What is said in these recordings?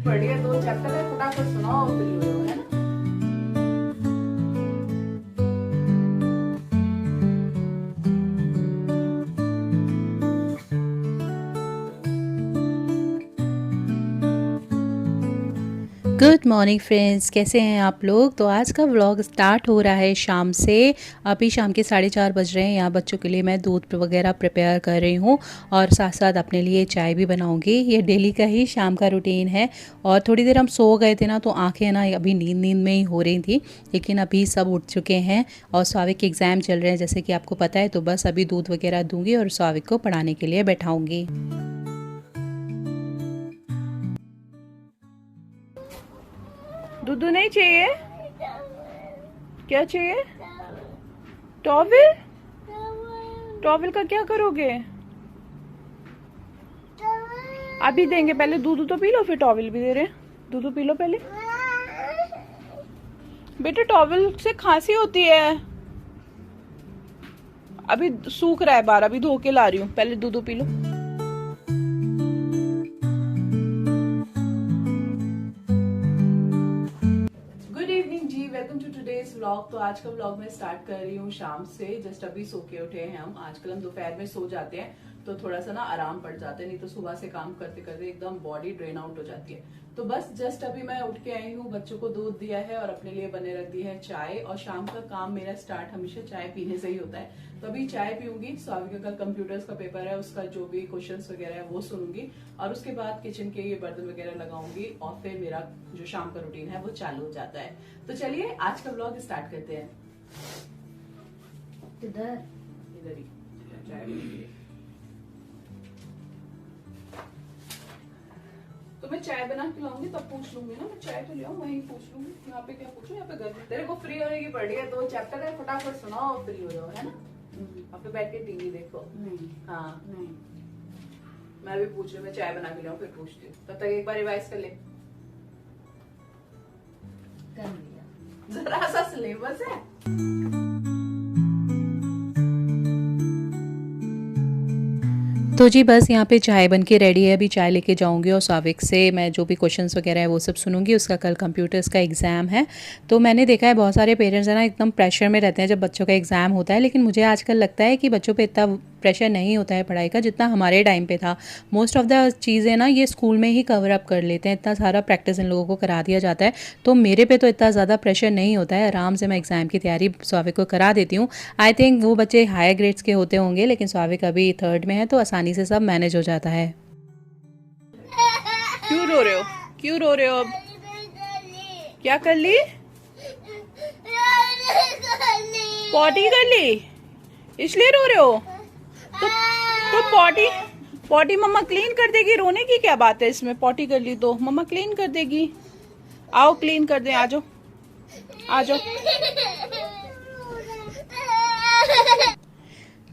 पढ़ लिया 2 चैप्टर है, फटाफट सुनाओ फ्री हो जाओ, है ना। गुड मॉर्निंग फ्रेंड्स, कैसे हैं आप लोग। तो आज का व्लॉग स्टार्ट हो रहा है शाम से। अभी शाम के 4:30 बज रहे हैं। यहाँ बच्चों के लिए मैं दूध वगैरह प्रिपेयर कर रही हूँ और साथ साथ अपने लिए चाय भी बनाऊँगी। ये डेली का ही शाम का रूटीन है। और थोड़ी देर हम सो गए थे ना, तो आंखें ना अभी नींद नींद में ही हो रही थी, लेकिन अभी सब उठ चुके हैं और स्वाविक के एग्ज़ाम चल रहे हैं जैसे कि आपको पता है। तो बस अभी दूध वगैरह दूँगी और स्वाविक को पढ़ाने के लिए बैठाऊँगी। दूध नहीं चाहिए? क्या चाहिए? टॉवल? टॉवल का क्या करोगे? अभी देंगे, पहले दूध तो पी लो, फिर टॉवल भी दे रहे हैं। दूध पी लो पहले। बेटे टॉवल से खांसी होती है। अभी सूख रहा है बार, अभी धो के ला रही हूँ, पहले दूध पी लो। Welcome to today's vlog. तो आज का व्लॉग मैं स्टार्ट कर रही हूँ शाम से। जस्ट अभी सो के उठे हैं हम। आजकल हम दोपहर में सो जाते हैं तो थोड़ा सा ना आराम पड़ जाता है, नहीं तो सुबह से काम करते करते एकदम बॉडी ड्रेन आउट हो जाती है। तो बस जस्ट अभी मैं उठ के आई हूँ, बच्चों को दूध दिया है और अपने लिए बने रख दी है चाय। और शाम का काम मेरा स्टार्ट हमेशा चाय पीने से ही होता है। तो अभी चाय पीऊंगी। स्वामी का कल कंप्यूटर्स का पेपर है, उसका जो भी क्वेश्चंस वगैरह है वो सुनूंगी और उसके बाद किचन के ये बर्तन वगैरह लगाऊंगी और फिर मेरा जो शाम का रूटीन है वो चालू हो जाता है। तो चलिए आज का व्लॉग स्टार्ट करते हैं। इधर इधर ही चाय पीऊंगी। तो मैं चाय बना के लाऊंगी तब पूछ लूंगी ना। मैं चाय तो ले आऊं, वहीं पूछ लूंगी। यहाँ पे क्या पूछूं? यहाँ पे घर तेरे को फ्री होने की पड़ी है, 2 चैप्टर है, फटाफट सुनाओ फ्री हो जाओ, है ना। अब पे बैठ के टीवी देखो। नहीं, हाँ नहीं। मैं भी पूछ रही हूँ, मैं चाय बना के लाऊं फिर पूछती हूँ। तब तक एक बार रिवाइज कर ले। कर लिया। जरा सा सिलेबस है। तो जी बस यहाँ पे चाय बन के रेडी है। अभी चाय लेके जाऊंगी और स्वाविक से मैं जो भी क्वेश्चंस वगैरह है वो सब सुनूंगी। उसका कल कंप्यूटर्स का एग्ज़ाम है। तो मैंने देखा है बहुत सारे पेरेंट्स है ना एकदम प्रेशर में रहते हैं जब बच्चों का एग्ज़ाम होता है, लेकिन मुझे आजकल लगता है कि बच्चों पे इतना प्रेशर नहीं होता है पढ़ाई का जितना हमारे टाइम पे था। मोस्ट ऑफ द चीज़ें ना ये स्कूल में ही कवर अप कर लेते हैं, इतना सारा प्रैक्टिस इन लोगों को करा दिया जाता है। तो मेरे पे तो इतना ज़्यादा प्रेशर नहीं होता है, आराम से मैं एग्ज़ाम की तैयारी स्वाविक को करा देती हूँ। आई थिंक वो बच्चे हायर ग्रेड्स के होते होंगे, लेकिन स्वाविक अभी 3rd में है तो आसानी से सब मैनेज हो जाता है। क्यों रो रहे हो? क्यों रो रहे हो? अब क्या कर ली? पॉटी कर ली इसलिए रो रहे हो? तो पॉटी मम्मा क्लीन कर देगी। रोने की क्या बात है इसमें? पॉटी कर ली तो मम्मा क्लीन कर देगी। आओ क्लीन कर दे, आ जाओ आ जाओ।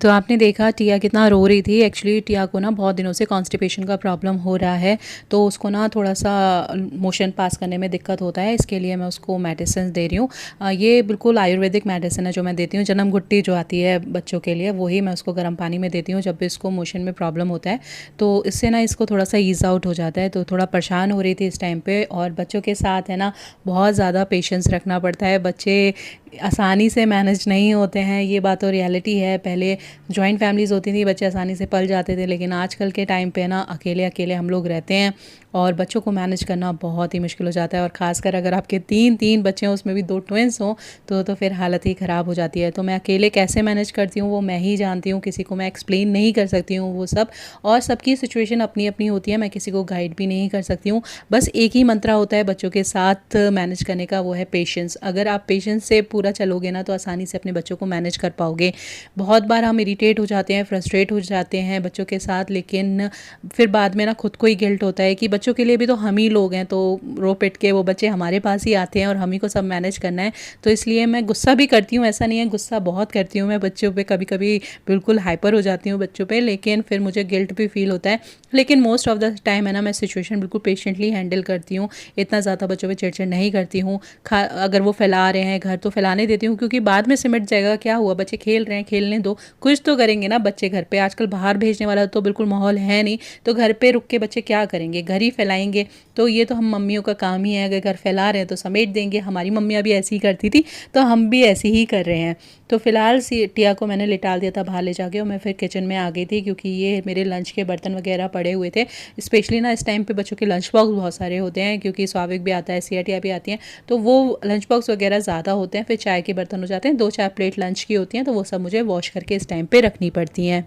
तो आपने देखा टिया कितना रो रही थी। एक्चुअली टिया को ना बहुत दिनों से कॉन्स्टिपेशन का प्रॉब्लम हो रहा है, तो उसको ना थोड़ा सा मोशन पास करने में दिक्कत होता है। इसके लिए मैं उसको मेडिसिन दे रही हूँ। ये बिल्कुल आयुर्वेदिक मेडिसिन है जो मैं देती हूँ। जन्म घुट्टी जो आती है बच्चों के लिए, वही मैं उसको गर्म पानी में देती हूँ जब भी इसको मोशन में प्रॉब्लम होता है। तो इससे ना इसको थोड़ा सा ईज़ आउट हो जाता है। तो थोड़ा परेशान हो रही थी इस टाइम पर। और बच्चों के साथ है ना बहुत ज़्यादा पेशेंस रखना पड़ता है। बच्चे आसानी से मैनेज नहीं होते हैं, ये बात तो रियलिटी है। पहले जॉइंट फैमिलीज़ होती थी, बच्चे आसानी से पल जाते थे, लेकिन आजकल के टाइम पे ना अकेले अकेले हम लोग रहते हैं और बच्चों को मैनेज करना बहुत ही मुश्किल हो जाता है। और ख़ासकर अगर आपके 3 बच्चे हों, उसमें भी 2 ट्विंस हों, तो फिर हालत ही ख़राब हो जाती है। तो मैं अकेले कैसे मैनेज करती हूँ वो मैं ही जानती हूँ, किसी को मैं एक्सप्लेन नहीं कर सकती हूँ वो सब। और सबकी सिचुएशन अपनी अपनी होती है, मैं किसी को गाइड भी नहीं कर सकती हूँ। बस एक ही मंत्रा होता है बच्चों के साथ मैनेज करने का, वो है पेशेंस। अगर आप पेशेंस से पूरा चलोगे ना तो आसानी से अपने बच्चों को मैनेज कर पाओगे। बहुत बार हम इरिटेट हो जाते हैं, फ्रस्ट्रेट हो जाते हैं बच्चों के साथ, लेकिन फिर बाद में ना खुद को ही गिल्ट होता है कि बच्चों के लिए भी तो हम ही लोग हैं। तो रो पिट के वो बच्चे हमारे पास ही आते हैं और हम ही को सब मैनेज करना है। तो इसलिए मैं गुस्सा भी करती हूँ, ऐसा नहीं है, गुस्सा बहुत करती हूँ मैं बच्चों पे। कभी कभी बिल्कुल हाइपर हो जाती हूँ बच्चों पे, लेकिन फिर मुझे गिल्ट भी फील होता है। लेकिन मोस्ट ऑफ द टाइम है ना मैं सिचुएशन बिल्कुल पेशेंटली हैंडल करती हूँ। इतना ज़्यादा बच्चों पे चिड़चिड़ नहीं करती हूँ। अगर वो फैला रहे हैं घर तो फैलाने देती हूँ, क्योंकि बाद में सिमट जाएगा। क्या हुआ, बच्चे खेल रहे हैं, खेलने दो, कुछ तो करेंगे ना बच्चे घर पे। आजकल बाहर भेजने वाला तो बिल्कुल माहौल है नहीं, तो घर पे रुक के बच्चे क्या करेंगे? घर ही फैलाएंगे। तो ये तो हम मम्मियों का काम ही है, अगर घर फैला रहे हैं तो समेट देंगे। हमारी मम्मियाँ भी ऐसी ही करती थी, तो हम भी ऐसे ही कर रहे हैं। तो फिलहाल टिया को मैंने लिटाल दिया था बाहर ले जाके, और मैं फिर किचन में आ गई थी क्योंकि ये मेरे लंच के बर्तन वगैरह पड़े हुए थे। स्पेशली ना इस टाइम पे बच्चों के लंच बॉक्स बहुत सारे होते हैं, क्योंकि स्वाभाविक भी आता है, सिया टिया भी आती हैं, तो वो लंच बॉक्स वगैरह ज़्यादा होते हैं। फिर चाय के बर्तन हो जाते हैं, 2-4 प्लेट लंच की होती हैं, तो वो सब मुझे वॉश करके इस टाइम पे रखनी पड़ती हैं।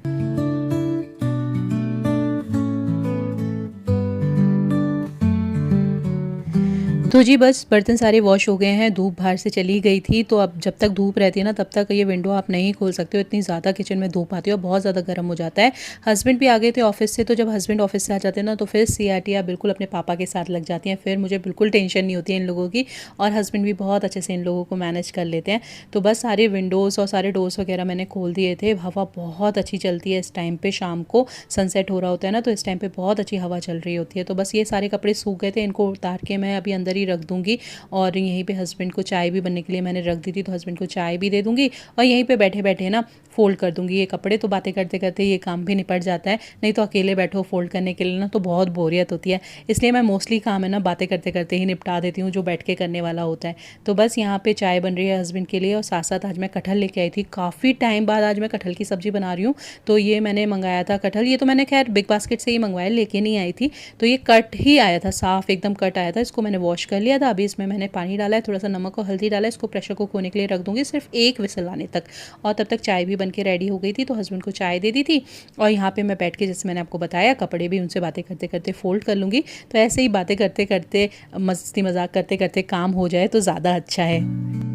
तो जी बस बर्तन सारे वॉश हो गए हैं, धूप बाहर से चली गई थी। तो अब जब तक धूप रहती है ना, तब तक ये विंडो आप नहीं खोल सकते हो, इतनी ज़्यादा किचन में धूप आती है और बहुत ज़्यादा गर्म हो जाता है। हस्बैंड भी आ गए थे ऑफिस से, तो जब हस्बैंड ऑफिस से आ जाते हैं ना, तो फिर सिया टिया बिल्कुल अपने पापा के साथ लग जाती हैं। फिर मुझे बिल्कुल टेंशन नहीं होती है इन लोगों की, और हस्बैंड भी बहुत अच्छे से इन लोगों को मैनेज कर लेते हैं। तो बस सारे विंडोज़ और सारे डोर्स वगैरह मैंने खोल दिए थे। हवा बहुत अच्छी चलती है इस टाइम पर, शाम को सनसेट हो रहा होता है ना, तो इस टाइम पर बहुत अच्छी हवा चल रही होती है। तो बस ये सारे कपड़े सूख गए थे, इनको उतार के मैं अभी अंदर ही रख दूँगी। और यहीं पे हस्बैंड को चाय भी बनने के लिए मैंने रख दी थी, तो हस्बैंड को चाय भी दे दूँगी और यहीं पे बैठे बैठे ना फ़ोल्ड कर दूँगी ये कपड़े। तो बातें करते करते ये काम भी निपट जाता है, नहीं तो अकेले बैठो फ़ोल्ड करने के लिए ना तो बहुत बोरियत होती है। इसलिए मैं मोस्टली काम है ना बातें करते करते ही निपटा देती हूँ, जो बैठ के करने वाला होता है। तो बस यहाँ पे चाय बन रही है हस्बैंड के लिए, और साथ साथ आज मैं कटहल लेके आई थी। काफ़ी टाइम बाद आज मैं कटहल की सब्ज़ी बना रही हूँ। तो ये मैंने मंगाया था कटहल, ये तो मैंने खैर बिग बास्केट से ही मंगवाया, लेके नहीं आई थी। तो ये कट ही आया था, साफ़ एकदम कट आया था। इसको मैंने वॉश कर लिया था। अभी इसमें मैंने पानी डाला है, थोड़ा सा नमक और हल्दी डाला है। इसको प्रेशर कुक होने के लिए रख दूँगी, सिर्फ 1 विसल आने तक। और तब तक चाय भी बन के रेडी हो गई थी, तो हस्बैंड को चाय दे दी थी। और यहाँ पे मैं बैठ के, जैसे मैंने आपको बताया, कपड़े भी उनसे बातें करते करते फ़ोल्ड कर लूँगी। तो ऐसे ही बातें करते करते, मस्ती मजाक करते करते काम हो जाए तो ज़्यादा अच्छा है।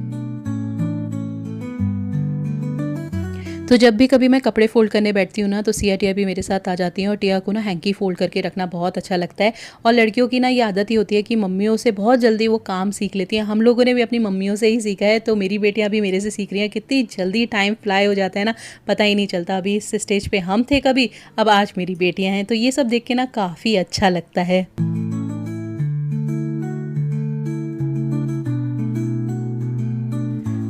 तो जब भी कभी मैं कपड़े फ़ोल्ड करने बैठती हूँ ना, तो सिया टिया भी मेरे साथ आ जाती हैं, और टिया को ना हैंकी फ़ोल्ड करके रखना बहुत अच्छा लगता है। और लड़कियों की ना ये आदत ही होती है कि मम्मियों से बहुत जल्दी वो काम सीख लेती हैं। हम लोगों ने भी अपनी मम्मियों से ही सीखा है, तो मेरी बेटियाँ भी मेरे से सीख रही हैं। कितनी जल्दी टाइम फ्लाई हो जाता है ना, पता ही नहीं चलता। अभी इस स्टेज पे हम थे कभी, अब आज मेरी बेटियाँ हैं, तो ये सब देख के ना काफ़ी अच्छा लगता है।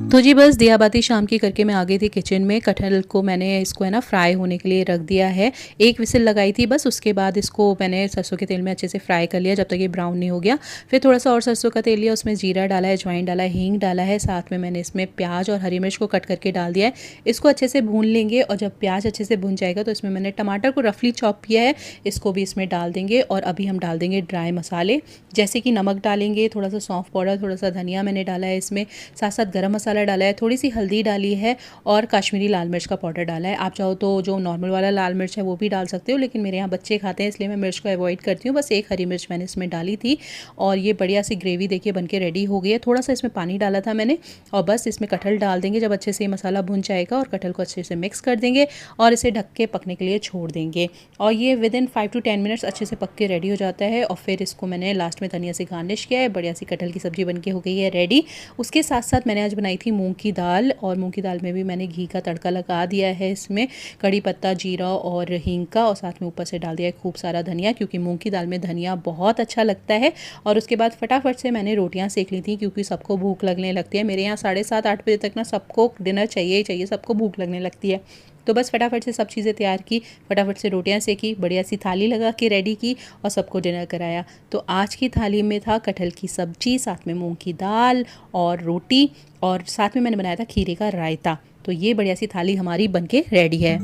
तो जी बस दिया बाती शाम की करके मैं आ गई थी किचन में। कटहल को मैंने, इसको है ना फ्राई होने के लिए रख दिया है। 1 विसिल लगाई थी बस, उसके बाद इसको मैंने सरसों के तेल में अच्छे से फ्राई कर लिया जब तक ये ब्राउन नहीं हो गया। फिर थोड़ा सा और सरसों का तेल लिया, उसमें जीरा डाला है, अजवाइन डाला है, हींग डाला है, साथ में मैंने इसमें प्याज और हरी मिर्च को कट करके डाल दिया है। इसको अच्छे से भून लेंगे, और जब प्याज अच्छे से भुन जाएगा तो इसमें मैंने टमाटर को रफली चॉप किया है, इसको भी इसमें डाल देंगे। और अभी हम डाल देंगे ड्राई मसाले, जैसे कि नमक डालेंगे, थोड़ा सा सौंफ पाउडर, थोड़ा सा धनिया मैंने डाला है इसमें, साथ साथ गरम मसाला डाला है, थोड़ी सी हल्दी डाली है, और कश्मीरी लाल मिर्च का पाउडर डाला है। आप चाहो तो जो नॉर्मल वाला लाल मिर्च है वो भी डाल सकते हो, लेकिन मेरे यहाँ बच्चे खाते हैं इसलिए मैं मिर्च को अवॉइड करती हूँ। बस 1 हरी मिर्च मैंने इसमें डाली थी, और ये बढ़िया सी ग्रेवी देखिए बनके रेडी हो गई है। थोड़ा सा इसमें पानी डाला था मैंने, और बस इसमें कटहल डाल देंगे जब अच्छे से मसाला भुन जाएगा, और कटहल को अच्छे से मिक्स कर देंगे और इसे ढक के पकने के लिए छोड़ देंगे। और ये विदिन 5 to 10 मिनट्स अच्छे से पक के रेडी हो जाता है। और फिर इसको मैंने लास्ट में धनिया से गार्निश किया है। बढ़िया सी कटहल की सब्जी बनके हो गई है रेडी। उसके साथ साथ मैंने आज बनाई थी मूंग की दाल, और मूंग की दाल में भी मैंने घी का तड़का लगा दिया है। इसमें कड़ी पत्ता, जीरा और हींग का, और साथ में ऊपर से डाल दिया है खूब सारा धनिया, क्योंकि मूंग की दाल में धनिया बहुत अच्छा लगता है। और उसके बाद फटाफट से मैंने रोटियां सेक ली थी, क्योंकि सबको भूख लगने लगती है। मेरे यहाँ 7:30-8 बजे तक ना सबको डिनर चाहिए ही चाहिए, सबको भूख लगने लगती है। तो बस फटाफट से सब चीज़ें तैयार की, फटाफट से रोटियां सेकी, बढ़िया सी थाली लगा के रेडी की, और सबको डिनर कराया। तो आज की थाली में था कटहल की सब्जी, साथ में मूंग की दाल और रोटी, और साथ में मैंने बनाया था खीरे का रायता। तो ये बढ़िया सी थाली हमारी बनके रेडी है।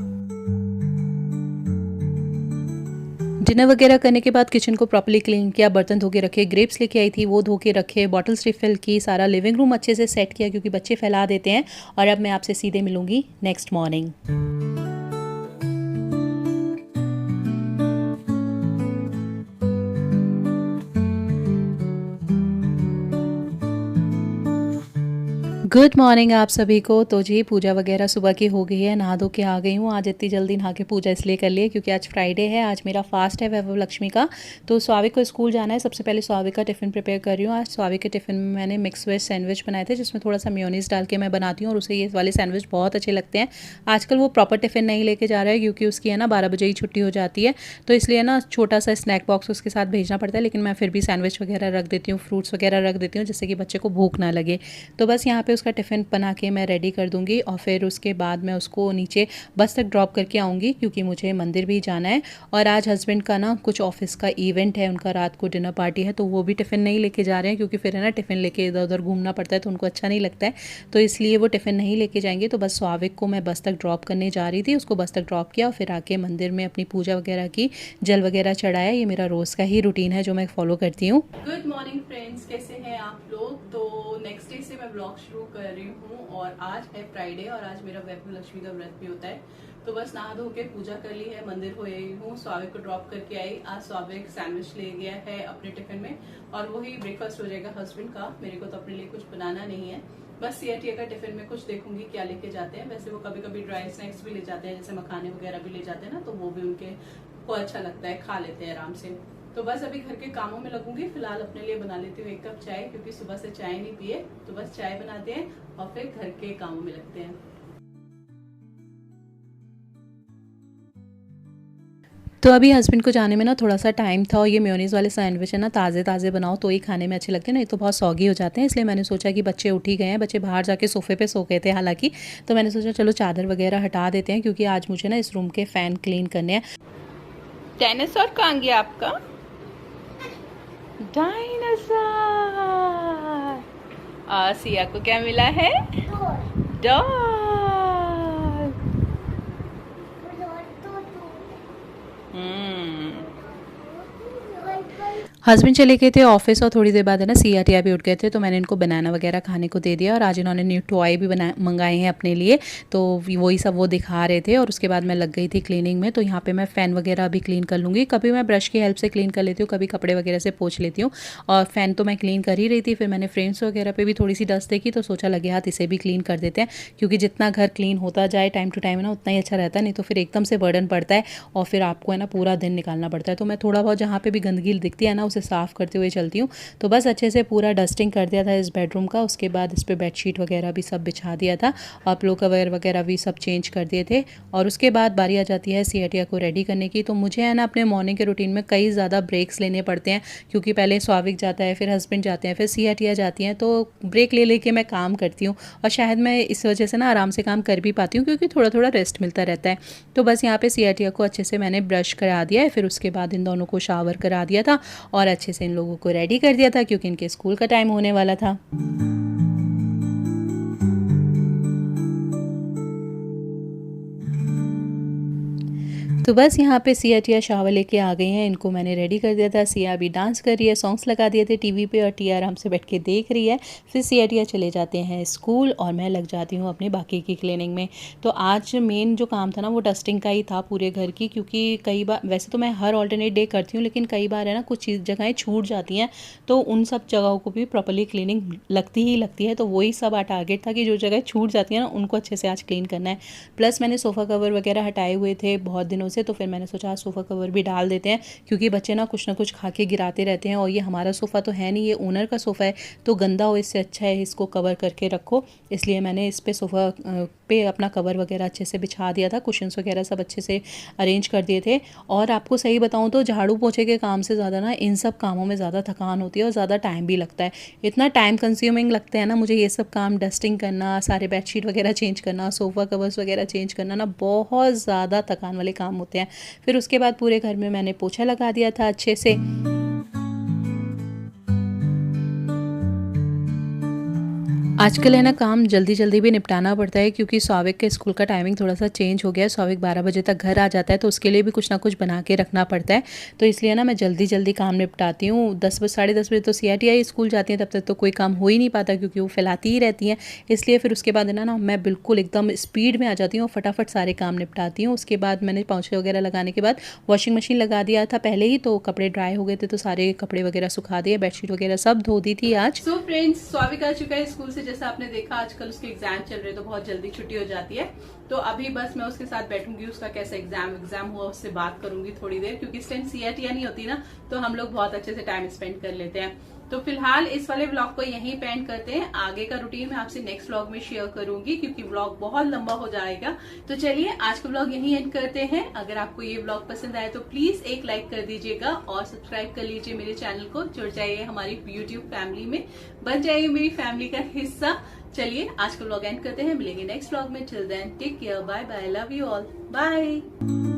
डिनर वगैरह करने के बाद किचन को प्रॉपर्ली क्लीन किया, बर्तन धो के रखे, ग्रेप्स लेके आई थी वो धो के रखे, बॉटल्स रिफिल की, सारा लिविंग रूम अच्छे से सेट किया, क्योंकि बच्चे फैला देते हैं। और अब मैं आपसे सीधे मिलूंगी नेक्स्ट मॉर्निंग। गुड मॉर्निंग आप सभी को। तो जी पूजा वगैरह सुबह की हो गई है, नहा धो के आ गई हूँ। आज इतनी जल्दी नहा के पूजा इसलिए कर ली है क्योंकि आज फ्राइडे है, आज मेरा फास्ट है वैभव लक्ष्मी का। तो स्वाविक को स्कूल जाना है, सबसे पहले स्वाविक का टिफ़िन प्रिपेयर कर रही हूँ। आज स्वाविक के टिफ़िन में मैंने मिक्स वेज सैंडविच बनाए थे, जिसमें थोड़ा सा मेयोनीज़ डाल के मैं बनाती हूँ, और उसे ये वाले सैंडविच बहुत अच्छे लगते हैं। आजकल वो प्रॉपर टिफ़िन नहीं लेके जा रहा है, क्योंकि उसकी है ना 12 बजे ही छुट्टी हो जाती है, तो इसलिए ना छोटा सा स्नैक बॉक्स उसके साथ भेजना पड़ता है। लेकिन मैं फिर भी सैंडविच वगैरह रख देती हूँ, फ्रूट्स वगैरह रख देती हूँ, जिससे कि बच्चे को भूख ना लगे। तो बस यहाँ पे उसका टिफ़िन बना के मैं रेडी कर दूँगी और फिर उसके बाद मैं उसको नीचे बस तक ड्रॉप करके आऊँगी, क्योंकि मुझे मंदिर भी जाना है। और आज हस्बैंड का ना कुछ ऑफिस का इवेंट है, उनका रात को डिनर पार्टी है, तो वो भी टिफ़िन नहीं लेके जा रहे हैं, क्योंकि फिर है ना टिफ़िन लेके इधर उधर घूमना पड़ता है तो उनको अच्छा नहीं लगता है, तो इसलिए वो टिफ़िन नहीं लेके जाएंगे। तो बस स्वाविक को मैं बस तक ड्रॉप करने जा रही थी, उसको बस तक ड्रॉप किया और फिर आके मंदिर में अपनी पूजा वगैरह की, जल वगैरह चढ़ाया। ये मेरा रोज़ का ही रूटीन है जो मैं फॉलो करती हूँ। गुड मॉर्निंग फ्रेंड्स, कैसे हैं आप लोग। तो नेक्स्ट डे से मैं ब्लॉग शुरू कर रही हूँ और आज है फ्राइडे और आज मेरा वैभव लक्ष्मी का व्रत भी होता है। तो बस नहा धो के पूजा कर ली है, मंदिर हो आई हूँ, स्वाविक को ड्रॉप करके आई। आज स्वाविक सैंडविच ले गया है अपने टिफिन में और वही ब्रेकफास्ट हो जाएगा हस्बैंड का। मेरे को तो अपने लिए कुछ बनाना नहीं है, बस सिया का टिफिन में कुछ देखूंगी क्या लेके जाते हैं। वैसे वो कभी कभी ड्राई स्नैक्स भी ले जाते हैं, जैसे मखाने वगैरह भी ले जाते हैं ना, तो वो भी उनके को अच्छा लगता है, खा लेते हैं आराम से। तो बस अभी घर के कामों में लगूंगी। फिलहाल अपने लिए बना लेती हूँ 1 कप चाय, क्योंकि सुबह से चाय नहीं पिए, तो बस चाय बनाते हैं और फिर घर के कामों में लगते हैं। तो अभी हस्बैंड को जाने में ना थोड़ा सा टाइम था, और ये मेयोनीज़ वाले सैंडविच है ना ताज़े ताज़े बनाओ तो ही खाने में अच्छे लगते हैं, नहीं तो बहुत सौगी हो जाते हैं। इसलिए मैंने सोचा कि बच्चे उठ ही गए हैं, बच्चे बाहर जाके सोफ़े पे सो गए थे हालांकि, तो मैंने सोचा चलो चादर वगैरह हटा देते हैं, क्योंकि आज मुझे ना इस रूम के फ़ैन क्लीन करने हैं। डायनासोर कहाँ गया आपका? डायनासोर। सिया को क्या मिला है? डॉग। हस्बैंड चले गए थे ऑफिस और थोड़ी देर बाद है ना सिया टिया भी उठ गए थे, तो मैंने इनको बनाना वगैरह खाने को दे दिया। और आज इन्होंने न्यू टॉय भी मंगाए हैं अपने लिए, तो वही सब वो दिखा रहे थे। और उसके बाद मैं लग गई थी क्लीनिंग में। तो यहाँ पे मैं फ़ैन वगैरह भी क्लीन कर लूँगी, कभी मैं ब्रश की हेल्प से क्लीन कर लेती हूँ, कभी कपड़े वगैरह से पोंछ लेती हूँ। और फ़ैन तो मैं क्लीन कर ही रही थी, फिर मैंने फ्रेम्स वगैरह पर भी थोड़ी सी डस्ट देखी, तो सोचा लगे हाथ इसे भी क्लीन कर देते हैं, क्योंकि जितना घर क्लीन होता जाए टाइम टू टाइम ना उतना ही अच्छा रहता है, नहीं तो फिर एकदम से बर्डन पड़ता है और फिर आपको है ना पूरा दिन निकालना पड़ता है। तो मैं थोड़ा बहुत जहाँ पे भी गंदगी दिखती है ना उसे साफ़ करते हुए चलती हूँ। तो बस अच्छे से पूरा डस्टिंग कर दिया था इस बेडरूम का। उसके बाद इस पर बेडशीट वगैरह भी सब बिछा दिया था और पिलो कवर वगैरह भी सब चेंज कर दिए थे। और उसके बाद बारी आ जाती है सिया को रेडी करने की। तो मुझे है ना अपने मॉर्निंग के रूटीन में कई ज़्यादा ब्रेक्स लेने पड़ते हैं, क्योंकि पहले स्वाविक जाता है, फिर हस्बैंड जाते हैं, फिर सिया जाती हैं, तो ब्रेक ले लेके मैं काम करती हूँ। और शायद मैं इस वजह से ना आराम से काम कर भी पाती हूँ, क्योंकि थोड़ा थोड़ा रेस्ट मिलता रहता है। तो बस यहाँ पे सिया को अच्छे से मैंने ब्रश करा दिया है, फिर उसके बाद इन दोनों को शावर करा दिया था और अच्छे से इन लोगों को रेडी कर दिया था, क्योंकि इनके स्कूल का टाइम होने वाला था। तो बस यहाँ पे सिया टिया शावर लेके आ गई हैं, इनको मैंने रेडी कर दिया था। सिया अभी डांस कर रही है, सॉन्ग्स लगा दिए थे टीवी पे और टिया आराम से बैठ के देख रही है। फिर सिया टिया चले जाते हैं स्कूल और मैं लग जाती हूँ अपनी बाकी की क्लीनिंग में। तो आज मेन जो काम था ना वो डस्टिंग का ही था पूरे घर की, क्योंकि कई बार वैसे तो मैं हर ऑल्टरनेट डे करती हूँ, लेकिन कई बार है ना कुछ जगहें छूट जाती हैं, तो उन सब जगहों को भी प्रॉपर्ली क्लीनिंग लगती है। तो वही सब टारगेट था कि जो जगह छूट जाती है ना उनको अच्छे से आज क्लीन करना है। प्लस मैंने सोफ़ा कवर वगैरह हटाए हुए थे बहुत दिनों से, तो फिर मैंने सोचा सोफ़ा कवर भी डाल देते हैं, क्योंकि बच्चे ना कुछ खा के गिराते रहते हैं। और ये हमारा सोफ़ा तो है नहीं, ये ओनर का सोफ़ा है, तो गंदा हो इससे अच्छा है इसको कवर करके रखो। इसलिए मैंने इस पे सोफ़ा पे अपना कवर वगैरह अच्छे से बिछा दिया था, कुशन्स वगैरह सब अच्छे से अरेंज कर दिए थे। और आपको सही बताऊँ तो झाड़ू पोछे के काम से ज़्यादा ना इन सब कामों में ज़्यादा थकान होती है और ज़्यादा टाइम भी लगता है। इतना टाइम कंज्यूमिंग लगता है ना मुझे ये सब काम, डस्टिंग करना, सारे बेडशीट वगैरह चेंज करना, सोफ़ा कवर्स वगैरह चेंज करना ना बहुत ज़्यादा थकान वाले काम होते हैं। फिर उसके बाद पूरे घर में मैंने पोछा लगा दिया था अच्छे से। आजकल है ना काम जल्दी जल्दी भी निपटाना पड़ता है, क्योंकि स्वाविक के स्कूल का टाइमिंग थोड़ा सा चेंज हो गया है। स्वाविक 12 बजे तक घर आ जाता है, तो उसके लिए भी कुछ ना कुछ बना के रखना पड़ता है। तो इसलिए ना मैं जल्दी काम निपटाती हूँ। 10 बजे 10:30 बजे तो सिया स्कूल जाती हैं, तब तक तो कोई काम हो ही नहीं पाता, क्योंकि वो फैलाती ही रहती हैं। इसलिए फिर उसके बाद ना मैं बिल्कुल एकदम स्पीड में आ जाती हूँ और फटाफट सारे काम निपटाती हूँ। उसके बाद मैंने पोंछे वगैरह लगाने के बाद वॉशिंग मशीन लगा दिया था पहले ही, तो कपड़े ड्राई हो गए थे, तो सारे कपड़े वगैरह सुखा दिए, बेडशीट वगैरह सब धो दी थी आज। सो फ्रेंड्स, स्वाविक आ चुका है स्कूल से, जैसा आपने देखा। आजकल उसके एग्जाम चल रहे, तो बहुत जल्दी छुट्टी हो जाती है। तो अभी बस मैं उसके साथ बैठूंगी, उसका कैसा एग्जाम हुआ उससे बात करूंगी थोड़ी देर, क्योंकि इस टाइम सिया नहीं होती ना, तो हम लोग बहुत अच्छे से टाइम स्पेंड कर लेते हैं। तो फिलहाल इस वाले व्लॉग को यहीं पे एंड करते हैं। आगे का रूटीन मैं आपसे नेक्स्ट व्लॉग में शेयर करूंगी, क्योंकि व्लॉग बहुत लंबा हो जाएगा। तो चलिए आज का व्लॉग यहीं एंड करते हैं। अगर आपको ये व्लॉग पसंद आए तो प्लीज एक लाइक कर दीजिएगा और सब्सक्राइब कर लीजिए मेरे चैनल को। जुड़ जाइए हमारी यूट्यूब फैमिली में, बन जाइए मेरी फैमिली का हिस्सा। गुस्सा। चलिए आज का व्लॉग एंड करते हैं, मिलेंगे नेक्स्ट व्लॉग में। Till then take care, bye bye, love you all, bye.